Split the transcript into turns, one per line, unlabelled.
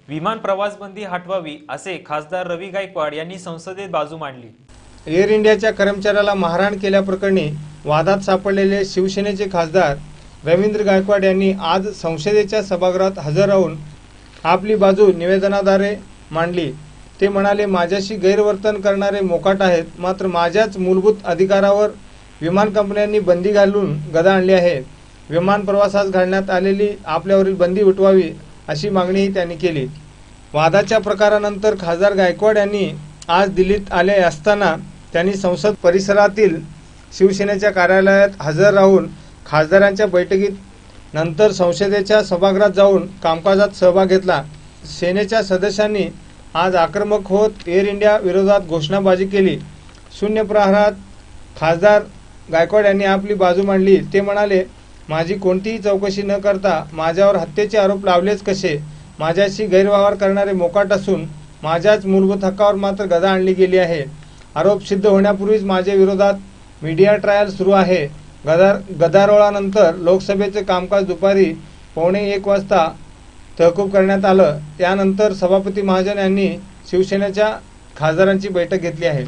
विमान प्रवास बंदी हटवावी असे खासदार रवी गायकवाड यांनी संसदेत बाजू मांडली।
एअर इंडियाच्या कर्मचाऱ्याला मारहाण केल्याप्रकरणी वादात सापडलेले शिवसेनेचे खासदार रवींद्र गायकवाड यांनी आज संसदेच्या सभागृहात हजर राहून आपली बाजू निवेदनाद्वारे मांडली। ते म्हणाले, माझ्याशी गैरवर्तन करणारे मोकाट आहेत, मात्र माझ्याच मूलभूत अधिकारावर विमान कंपन्यांनी बंदी घालून गदा आणली आहे। विमान प्रवासास घालण्यात आलेली आपल्यावरील बंदी उठवावी अशी मागणीही त्यांनी केली। वादाच्या प्रकारानंतर खासदार गायकवाड यांनी आज दिल्लीत आले असताना त्यांनी संसद परिसरातील शिवसेनेच्या कार्यालयात हजर राहून खासदारांच्या बैठकीत नंतर संसदेच्या सभागृहात जाऊन कामकाजात सहभाग घेतला। सेनेच्या सदस्यांनी आज आक्रमक होत एअर इंडिया विरोधात घोषणाबाजी केली। शून्य प्रहरात खासदार गायकवाड यांनी आपली बाजू मांडली। ते म्हणाले, माझी कोणतीही चौकशी न करता माझ्यावर हत्येचे आरोप लावलेच कसे? माझ्याशी गैरव्यवहार करणारे मोकाट असून माझ्याच मूलभूत हक्कावर मात्र गदा आणली गेली आहे। आरोप सिद्ध होण्यापूर्वीच माझ्या विरोधात मीडिया ट्रायल सुरू आहे। गदारोळानंतर लोकसभेचे कामकाज दुपारी 1:15 वाजता तहकूब करण्यात आलं। त्यानंतर सभापती महाजन यांनी शिवसेनेच्या खासदारांची बैठक घेतली आहे।